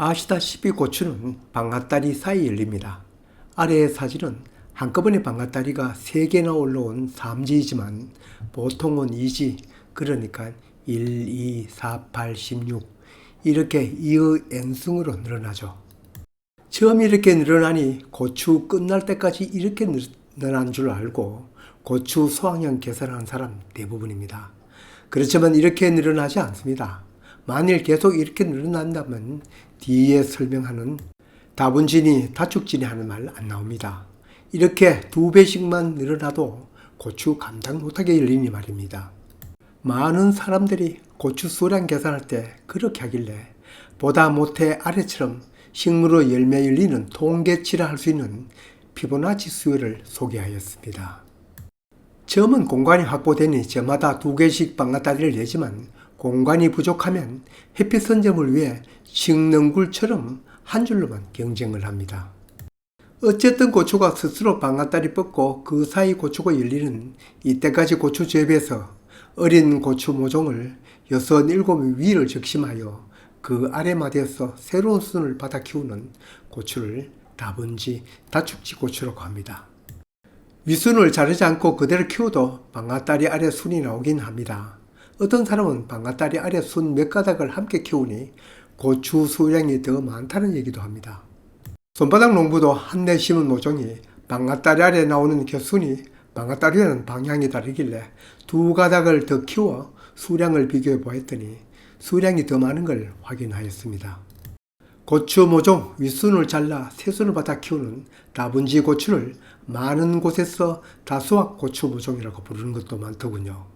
아시다시피 고추는 방앗다리 사이에 열립니다. 아래의 사진은 한꺼번에 방앗다리가 3개나 올라온 삼지이지만 보통은 2지, 그러니까 1, 2, 4, 8, 16 이렇게 이의 N승으로 늘어나죠. 처음 이렇게 늘어나니 고추 끝날 때까지 이렇게 늘어난 줄 알고 고추 수확량 계산하는 사람 대부분입니다. 그렇지만 이렇게 늘어나지 않습니다. 만일 계속 이렇게 늘어난다면 뒤에 설명하는 다분진이 다축진이 하는 말 안 나옵니다. 이렇게 2배씩만 늘어나도 고추 감당 못하게 열리니 말입니다. 많은 사람들이 고추 수량 계산할 때 그렇게 하길래 보다 못해 아래처럼 식물의 열매 열리는 통계치를 할 수 있는 피보나치 수열을 소개하였습니다. 처음은 공간이 확보되니 저마다 2개씩 방앗다리를 내지만 공간이 부족하면 햇빛 선점을 위해 식능굴처럼 한 줄로만 경쟁을 합니다. 어쨌든 고추가 스스로 방앗다리 뻗고 그 사이 고추가 열리는 이때까지 고추 재배에서 어린 고추 모종을 6, 7 위를 적심하여 그 아래마디에서 새로운 순을 받아 키우는 고추를 다분지, 다축지 고추라고 합니다. 윗순을 자르지 않고 그대로 키워도 방앗다리 아래 순이 나오긴 합니다. 어떤 사람은 방앗다리 아래 순 몇 가닥을 함께 키우니 고추 수량이 더 많다는 얘기도 합니다. 손바닥 농부도 한내 심은 모종이 방앗다리 아래 나오는 겨순이 방앗다리와는 방향이 다르길래 2가닥을 더 키워 수량을 비교해 보았더니 수량이 더 많은 걸 확인하였습니다. 고추 모종 윗순을 잘라 새순을 받아 키우는 다분지 고추를 많은 곳에서 다수학 고추 모종이라고 부르는 것도 많더군요.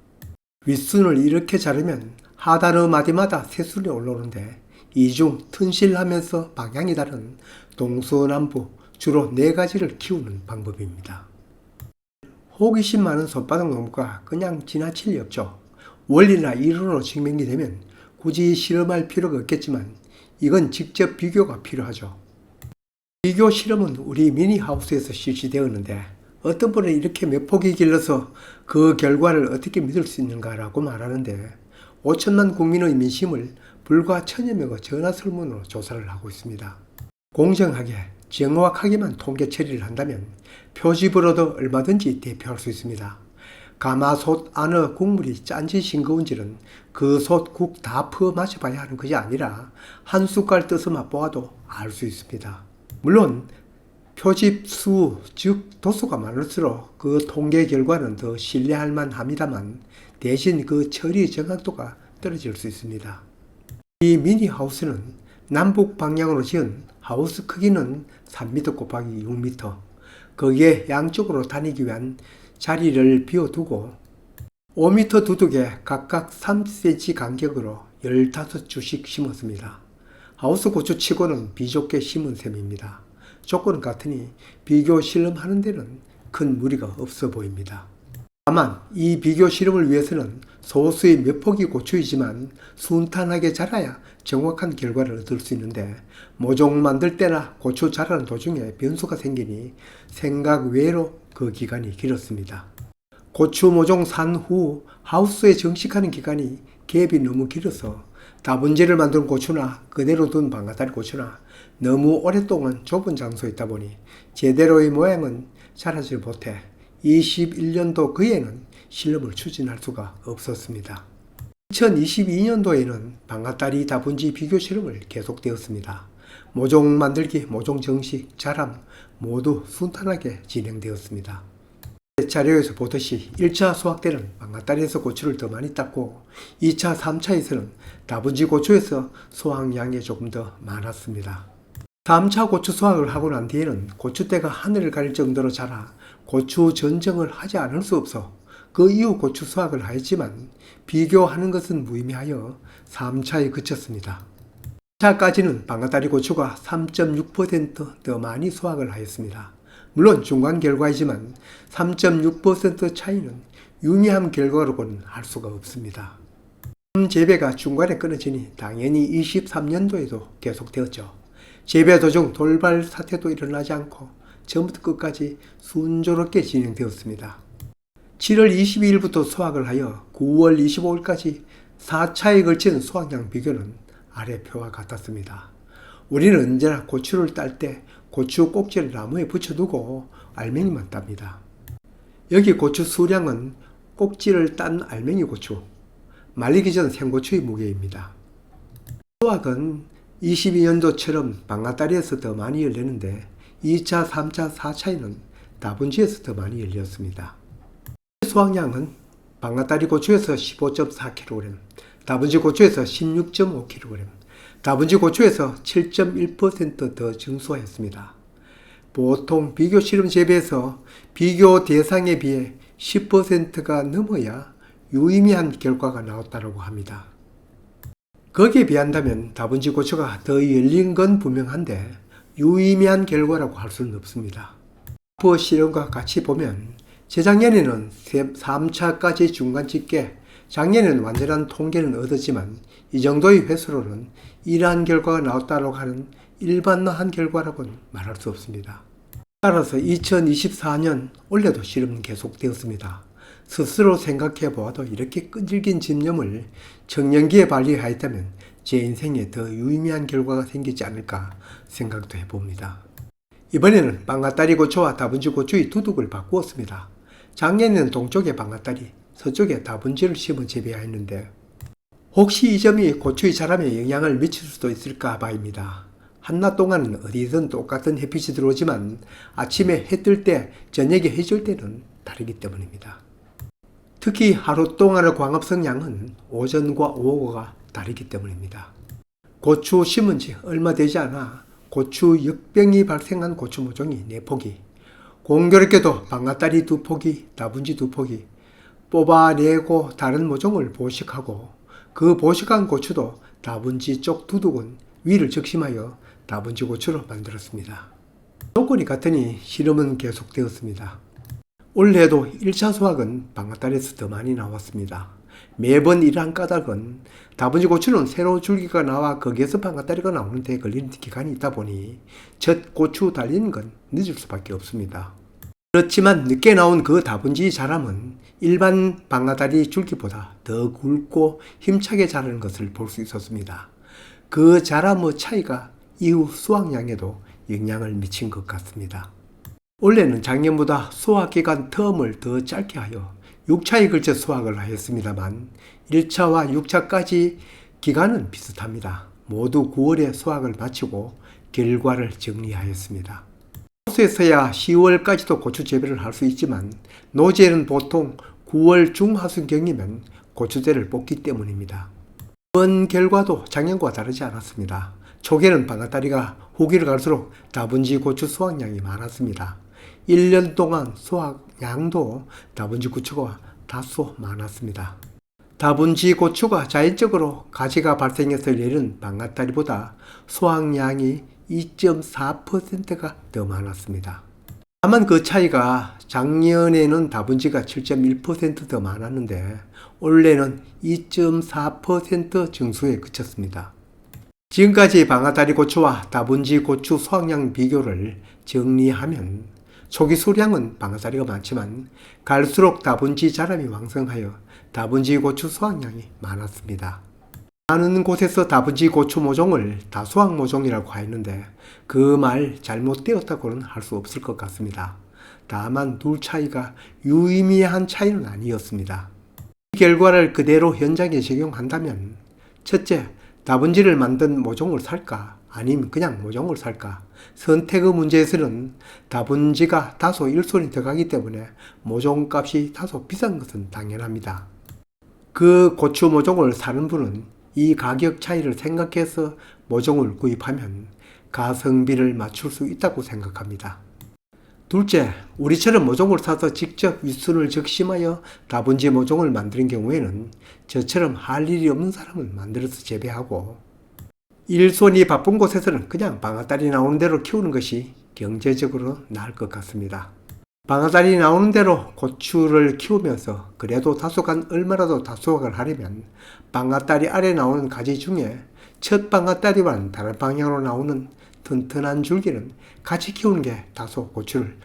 윗순을 이렇게 자르면 하단의 마디마다 새순이 올라오는데 이중 튼실하면서 방향이 다른 동서남북 주로 4가지를 키우는 방법입니다. 호기심 많은 손바닥 농부가 그냥 지나칠 리 없죠. 원리나 이론으로 증명이 되면 굳이 실험할 필요가 없겠지만 이건 직접 비교가 필요하죠. 비교 실험은 우리 미니하우스에서 실시되었는데 어떤 분은 이렇게 몇 폭이 길러서 그 결과를 어떻게 믿을 수 있는가라고 말하는데 5천만 국민의 민심을 불과 1000여 명의 전화 설문으로 조사를 하고 있습니다. 공정하게 정확하게만 통계 처리를 한다면 표집으로도 얼마든지 대표할 수 있습니다. 가마솥 안의 국물이 짠지 싱거운지는 그 솥 국 다 퍼 마셔봐야 하는 것이 아니라 한 숟갈 떠서 맛보아도 알 수 있습니다. 물론 표집 수, 즉 도수가 많을수록 그 통계 결과는 더 신뢰할 만합니다만 대신 그 처리 정확도가 떨어질 수 있습니다. 이 미니하우스는 남북 방향으로 지은 하우스 크기는 3m 곱하기 6m, 거기에 양쪽으로 다니기 위한 자리를 비워두고 5m 두둑에 각각 3cm 간격으로 15주씩 심었습니다. 하우스 고추치고는 비좁게 심은 셈입니다. 조건은 같으니 비교 실험하는 데는 큰 무리가 없어 보입니다. 다만 이 비교 실험을 위해서는 소수의 몇 폭이 고추이지만 순탄하게 자라야 정확한 결과를 얻을 수 있는데 모종 만들 때나 고추 자라는 도중에 변수가 생기니 생각 외로 그 기간이 길었습니다. 고추 모종 산 후 하우스에 정식하는 기간이 갭이 너무 길어서 다분지를 만든 고추나 그대로 둔 방앗다리 고추나 너무 오랫동안 좁은 장소에 있다 보니 제대로의 모양은 자라지 못해 21년도 그해는 실험을 추진할 수가 없었습니다. 2022년도에는 방앗다리 다분지 비교 실험을 계속되었습니다. 모종 만들기, 모종 정식, 자람 모두 순탄하게 진행되었습니다. 자료에서 보듯이 1차 수확 때는 방앗다리에서 고추를 더 많이 땄고 2차, 3차에서는 다분지 고추에서 수확량이 조금 더 많았습니다. 3차 고추 수확을 하고 난 뒤에는 고추대가 하늘을 가릴 정도로 자라 고추 전정을 하지 않을 수 없어 그 이후 고추 수확을 하였지만 비교하는 것은 무의미하여 3차에 그쳤습니다. 4차까지는 방앗다리 고추가 3.6% 더 많이 수확을 하였습니다. 물론 중간 결과이지만 3.6% 차이는 유의미한 결과로는 할 수가 없습니다. 재배가 중간에 끊어지니 당연히 23년도에도 계속되었죠. 재배 도중 돌발 사태도 일어나지 않고 처음부터 끝까지 순조롭게 진행되었습니다. 7월 22일부터 수확을 하여 9월 25일까지 4차에 걸친 수확량 비교는 아래 표와 같았습니다. 우리는 언제나 고추를 딸 때 고추 꼭지를 나무에 붙여두고 알맹이만 땁니다. 여기 고추 수량은 꼭지를 딴 알맹이 고추, 말리기 전 생고추의 무게입니다. 수확은 22년도처럼 방앗다리에서 더 많이 열리는데 2차, 3차, 4차에는 다분지에서 더 많이 열렸습니다. 수확량은 방앗다리 고추에서 15.4kg, 다분지 고추에서 16.5kg, 다분지 고추에서 7.1% 더 증소했습니다. 보통 비교 실험 재배에서 비교 대상에 비해 10%가 넘어야 유의미한 결과가 나왔다고 합니다. 거기에 비한다면 다분지 고추가 더 열린 건 분명한데 유의미한 결과라고 할 수는 없습니다. 앞으로 실험과 같이 보면 재작년에는 3차까지 중간 집계, 작년에는 완전한 통계는 얻었지만 이 정도의 횟수로는 이러한 결과가 나왔다고 하는 일반화한 결과라고는 말할 수 없습니다. 따라서 2024년 올해도 실험은 계속되었습니다. 스스로 생각해 보아도 이렇게 끈질긴 집념을 청년기에 발휘하였다면 제 인생에 더 유의미한 결과가 생기지 않을까 생각도 해봅니다. 이번에는 방앗다리 고추와 다분지 고추의 두둑을 바꾸었습니다. 작년에는 동쪽에 방앗다리, 서쪽에 다분지를 심어 재배하였는데 혹시 이 점이 고추의 자람에 영향을 미칠 수도 있을까 봐입니다. 한낮 동안은 어디든 똑같은 햇빛이 들어오지만 아침에 해 뜰 때, 저녁에 해 질 때는 다르기 때문입니다. 특히 하루 동안의 광합성 양은 오전과 오후가 다르기 때문입니다. 고추 심은 지 얼마 되지 않아 고추 역병이 발생한 고추 모종이 4포기, 공교롭게도 방앗다리 2포기, 다분지 2포기 뽑아내고 다른 모종을 보식하고 그 보식한 고추도 다분지 쪽 두둑은 위를 적심하여 다분지 고추로 만들었습니다. 조건이 같으니 실험은 계속되었습니다. 올해도 1차 수확은 방앗다리에서 더 많이 나왔습니다. 매번 이러한 까닭은 다분지 고추는 새로 줄기가 나와 거기에서 방앗다리가 나오는 데 걸리는 기간이 있다 보니 첫 고추 달리는 건 늦을 수밖에 없습니다. 그렇지만 늦게 나온 그 다분지 자람은 일반 방앗다리 줄기보다 더 굵고 힘차게 자라는 것을 볼 수 있었습니다. 그 자람의 차이가 이후 수확량에도 영향을 미친 것 같습니다. 올해는 작년보다 수확기간 텀을 더 짧게 하여 6차에 걸쳐 수확을 하였습니다만 1차와 6차까지 기간은 비슷합니다. 모두 9월에 수확을 마치고 결과를 정리하였습니다. 하수에서야 10월까지도 고추 재배를 할 수 있지만 노지에는 보통 9월 중하순경이면 고추대를 뽑기 때문입니다. 이번 결과도 작년과 다르지 않았습니다. 초기에는 방앗다리가 후기를 갈수록 다분지 고추 수확량이 많았습니다. 1년 동안 수확량도 다분지 고추가 다소 많았습니다. 다분지 고추가 자연적으로 가지가 발생해서 내린 방앗다리보다 수확량이 2.4%가 더 많았습니다. 다만 그 차이가 작년에는 다분지가 7.1% 더 많았는데 올해는 2.4% 증수에 그쳤습니다. 지금까지 방앗다리 고추와 다분지 고추 수확량 비교를 정리하면 초기 수량은 방앗다리가 많지만 갈수록 다분지 자람이 왕성하여 다분지 고추 수확량이 많았습니다. 많은 곳에서 다분지 고추 모종을 다수확 모종이라고 하였는데 그 말 잘못되었다고는 할 수 없을 것 같습니다. 다만 둘 차이가 유의미한 차이는 아니었습니다. 이 결과를 그대로 현장에 적용한다면 첫째, 다분지를 만든 모종을 살까 아니면 그냥 모종을 살까 선택의 문제에서는 다분지가 다소 일손이 들어가기 때문에 모종값이 다소 비싼 것은 당연합니다. 그 고추 모종을 사는 분은 이 가격 차이를 생각해서 모종을 구입하면 가성비를 맞출 수 있다고 생각합니다. 둘째, 우리처럼 모종을 사서 직접 윗순을 적심하여 다분지 모종을 만드는 경우에는 저처럼 할 일이 없는 사람을 만들어서 재배하고 일손이 바쁜 곳에서는 그냥 방앗다리 나오는 대로 키우는 것이 경제적으로 나을 것 같습니다. 방앗다리 나오는 대로 고추를 키우면서 그래도 다소간 얼마라도 다수확을 하려면 방앗다리 아래 나오는 가지 중에 첫 방앗다리와는 다른 방향으로 나오는 튼튼한 줄기는 같이 키우는 게 다소 고추를